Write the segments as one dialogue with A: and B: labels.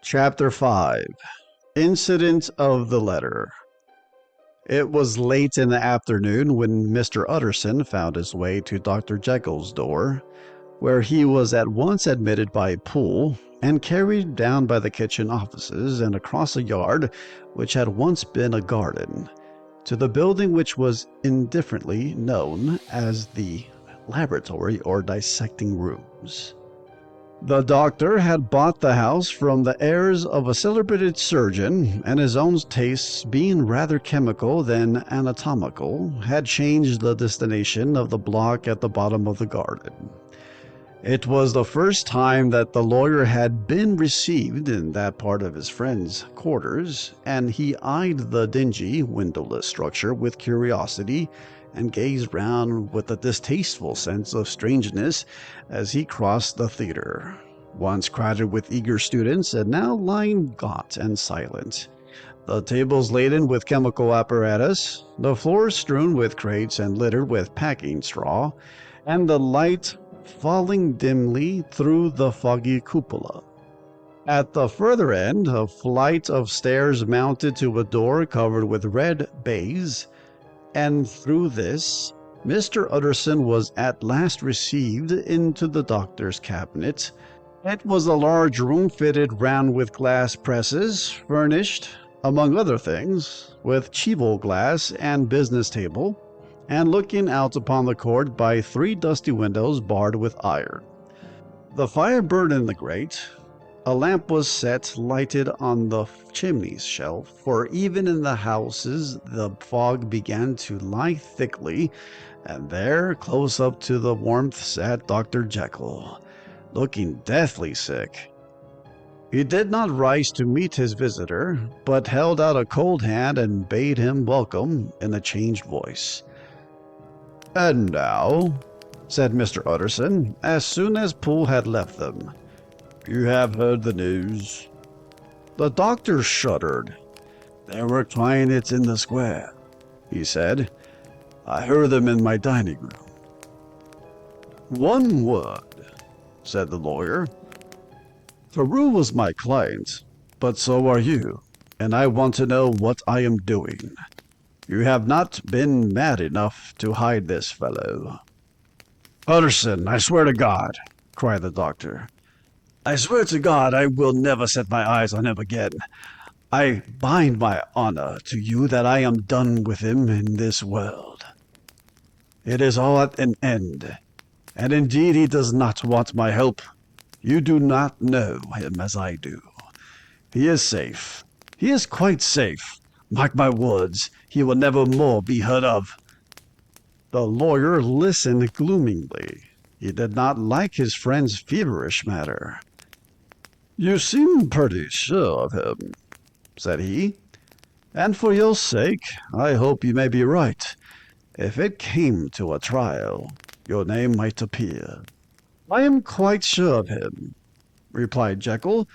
A: Chapter 5 Incident of the Letter. It was late in the afternoon when Mr. Utterson found his way to Dr. Jekyll's door, where he was at once admitted by Poole and carried down by the kitchen offices and across a yard which had once been a garden, to the building which was indifferently known as the laboratory or dissecting rooms. The doctor had bought the house from the heirs of a celebrated surgeon, and his own tastes, being rather chemical than anatomical, had changed the destination of the block at the bottom of the garden. It was the first time that the lawyer had been received in that part of his friend's quarters, and he eyed the dingy, windowless structure with curiosity and gazed round with a distasteful sense of strangeness as he crossed the theatre, once crowded with eager students and now lying gaunt and silent, the tables laden with chemical apparatus, the floors strewn with crates and littered with packing straw, and the light falling dimly through the foggy cupola. At the further end, a flight of stairs mounted to a door covered with red baize, and through this, Mr. Utterson was at last received into the doctor's cabinet. It was a large room fitted round with glass presses, furnished, among other things, with cheval glass and business table, and looking out upon the court by 3 dusty windows barred with iron. The fire burned in the grate. A lamp was set lighted on the chimney shelf, for even in the houses the fog began to lie thickly, and there, close up to the warmth, sat Dr. Jekyll, looking deathly sick. He did not rise to meet his visitor, but held out a cold hand and bade him welcome in a changed voice. "And now," said Mr. Utterson, as soon as Poole had left them, "you have heard the news?" The doctor shuddered. "They were trying it in the square," he said. "I heard them in my dining room." "One word," said the lawyer. "Carew was my client, but so are you, and I want to know what I am doing. You have not been mad enough to hide this fellow." "Utterson, I swear to God," cried the doctor. "I swear to God I will never set my eyes on him again. I bind my honor to you that I am done with him in this world. It is all at an end, and indeed he does not want my help. You do not know him as I do. He is safe. He is quite safe. Mark my words, he will never more be heard of." The lawyer listened gloomingly. He did not like his friend's feverish manner. "You seem pretty sure of him," said he, "and for your sake I hope you may be right. If it came to a trial, your name might appear." "I am quite sure of him," replied Jekyll.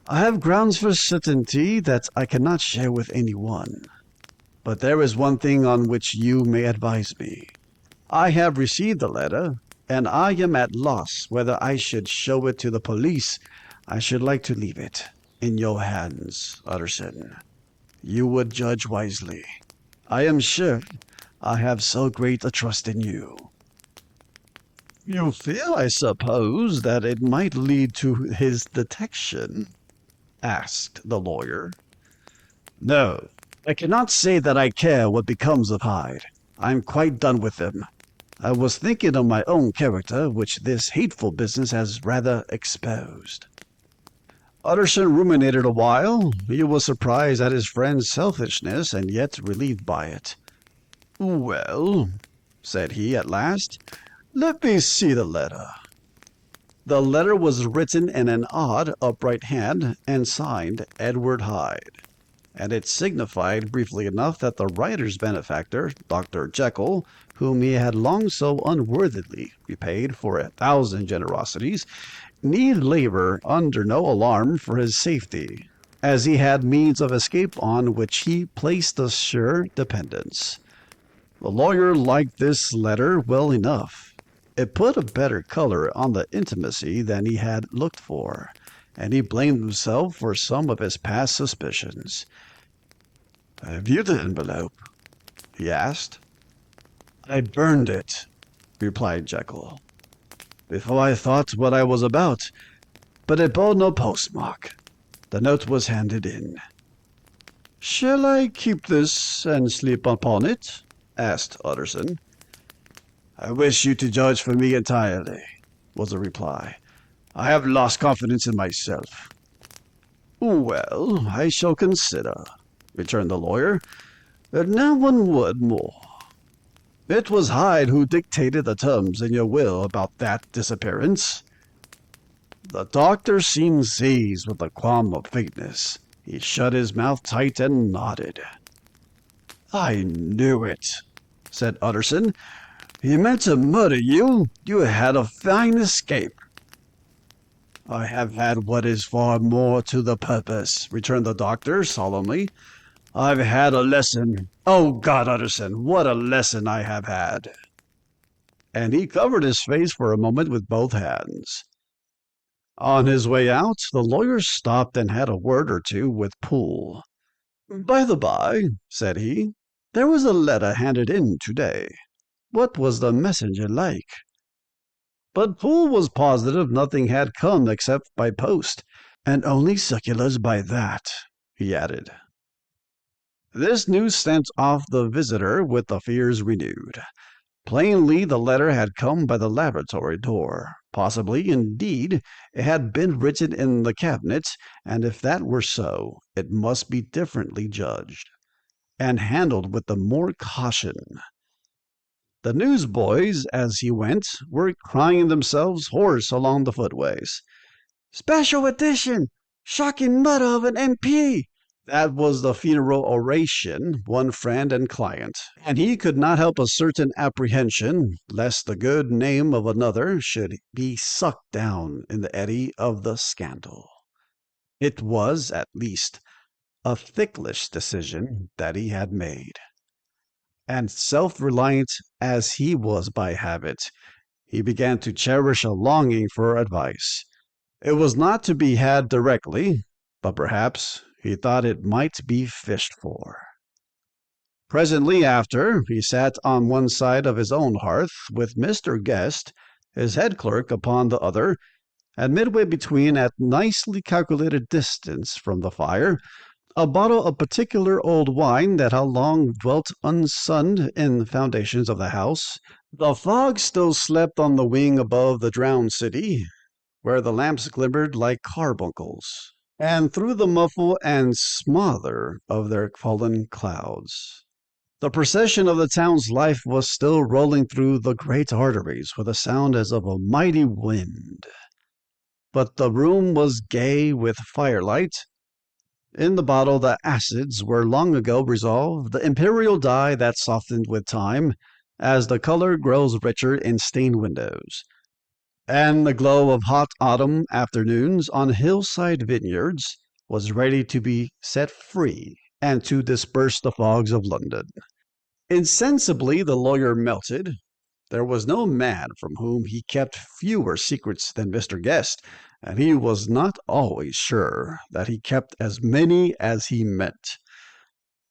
A: "I have grounds for certainty that I cannot share with anyone. But there is one thing on which you may advise me. I have received the letter, and I am at loss whether I should show it to the police. I should like to leave it in your hands, Utterson. You would judge wisely. I am sure I have so great a trust in you." "You fear, I suppose, that it might lead to his detection?" asked the lawyer. "No, I cannot say that I care what becomes of Hyde. I am quite done with him. I was thinking of my own character, which this hateful business has rather exposed." Utterson ruminated a while. He was surprised at his friend's selfishness, and yet relieved by it. "Well," said he at last, "let me see the letter." The letter was written in an odd, upright hand, and signed Edward Hyde, and it signified briefly enough that the writer's benefactor, Dr. Jekyll, whom he had long so unworthily repaid for 1,000 generosities, need labor under no alarm for his safety, as he had means of escape on which he placed a sure dependence. The lawyer liked this letter well enough. It put a better color on the intimacy than he had looked for, and he blamed himself for some of his past suspicions. "Have you the envelope?" he asked. "I burned it," replied Jekyll, "before I thought what I was about, but it bore no postmark. The note was handed in." "Shall I keep this and sleep upon it?" asked Utterson. "I wish you to judge for me entirely," was the reply. "I have lost confidence in myself." "Well, I shall consider," returned the lawyer. "Now one word more. It was Hyde who dictated the terms in your will about that disappearance." The doctor seemed seized with a qualm of faintness. He shut his mouth tight and nodded. "I knew it," said Utterson. "He meant to murder you. You had a fine escape." "I have had what is far more to the purpose," returned the doctor solemnly. "I've had a lesson. Oh, God, Utterson, what a lesson I have had!" And he covered his face for a moment with both hands. On his way out, the lawyer stopped and had a word or two with Poole. "By the by," said he, "there was a letter handed in today. What was the messenger like?" But Poole was positive nothing had come except by post, and only circulars by that, he added. This news sent off the visitor with the fears renewed. Plainly the letter had come by the laboratory door. Possibly, indeed, it had been written in the cabinet, and if that were so, it must be differently judged, and handled with the more caution. The newsboys, as he went, were crying themselves hoarse along the footways. "Special edition! Shocking murder of an MP!" That was the funeral oration, one friend and client, and he could not help a certain apprehension lest the good name of another should be sucked down in the eddy of the scandal. It was, at least, a ticklish decision that he had made. And self-reliant as he was by habit, he began to cherish a longing for advice. It was not to be had directly, but perhaps he thought it might be fished for. Presently after, he sat on one side of his own hearth, with Mr. Guest, his head clerk, upon the other, and midway between, at nicely calculated distance from the fire, a bottle of particular old wine that had long dwelt unsunned in the foundations of the house. The fog still slept on the wing above the drowned city, where the lamps glimmered like carbuncles, and through the muffle and smother of their fallen clouds. The procession of the town's life was still rolling through the great arteries with a sound as of a mighty wind. But the room was gay with firelight. In the bottle the acids were long ago resolved, the imperial dye that softened with time, as the color grows richer in stained windows. And the glow of hot autumn afternoons on hillside vineyards was ready to be set free and to disperse the fogs of London. Insensibly the lawyer melted. There was no man from whom he kept fewer secrets than Mr. Guest, and he was not always sure that he kept as many as he meant.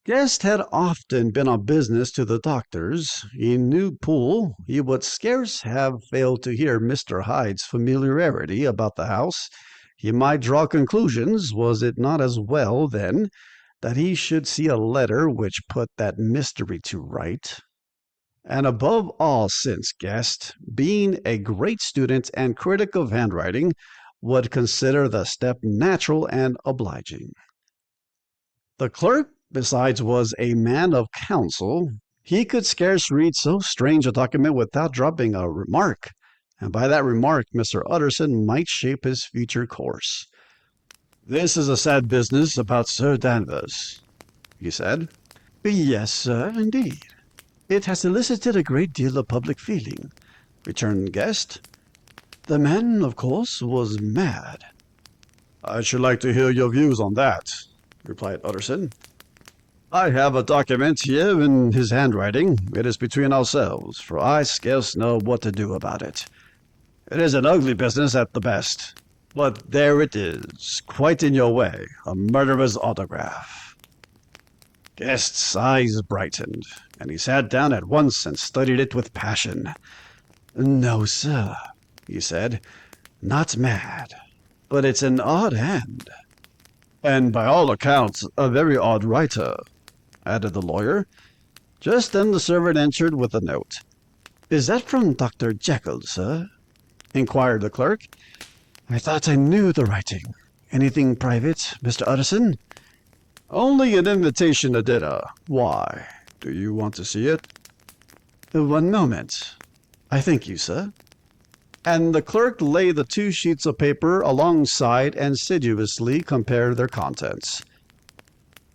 A: Guest had often been on business to the doctor's. He knew Poole. He would scarce have failed to hear Mr. Hyde's familiarity about the house. He might draw conclusions. Was it not as well, then, that he should see a letter which put that mystery to right? And above all, since Guest, being a great student and critic of handwriting, would consider the step natural and obliging. The clerk, besides, was a man of counsel. He could scarce read so strange a document without dropping a remark, and by that remark Mr. Utterson might shape his future course. "This is a sad business about Sir Danvers," he said. "Yes, sir, indeed. It has elicited a great deal of public feeling," returned Guest. "The man, of course, was mad." "I should like to hear your views on that," replied Utterson. "I have a document here in his handwriting. It is between ourselves, for I scarce know what to do about it. It is an ugly business at the best. But there it is, quite in your way, a murderer's autograph. Guest's eyes brightened, and he sat down at once and studied it with passion. No, sir, he said, not mad, but it's an odd hand. And by all accounts, a very odd writer, added the lawyer. Just then the servant entered with a note. Is that from Dr. Jekyll, sir? Inquired the clerk. I thought I knew the writing. Anything private, Mr. Utterson? Only an invitation to dinner. Why? Do you want to see it? One moment. I thank you, sir. And the clerk laid the 2 sheets of paper alongside and sedulously compared their contents.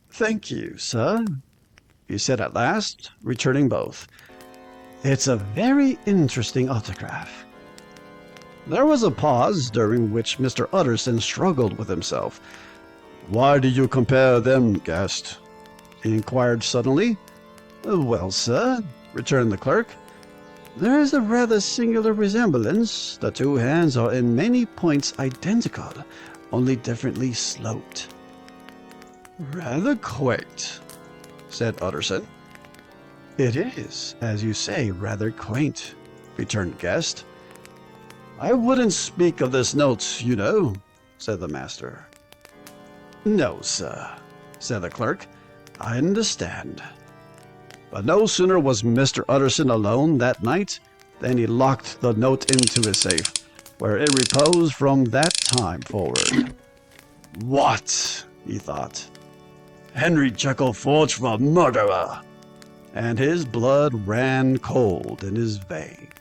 A: Thank you, sir, he said at last, returning both. It's a very interesting autograph. There was a pause, during which Mr. Utterson struggled with himself. Why do you compare them, guest? He inquired suddenly. Well, sir, returned the clerk, there is a rather singular resemblance. The 2 hands are in many points identical, only differently sloped. Rather quaint, said Utterson. It is, as you say, rather quaint, returned Guest. I wouldn't speak of this note, you know, said the master. No, sir, said the clerk. I understand. But no sooner was Mr. Utterson alone that night than he locked the note into his safe, where it reposed from that time forward. What? He thought. Henry Jekyll forged for a murderer! And his blood ran cold in his veins.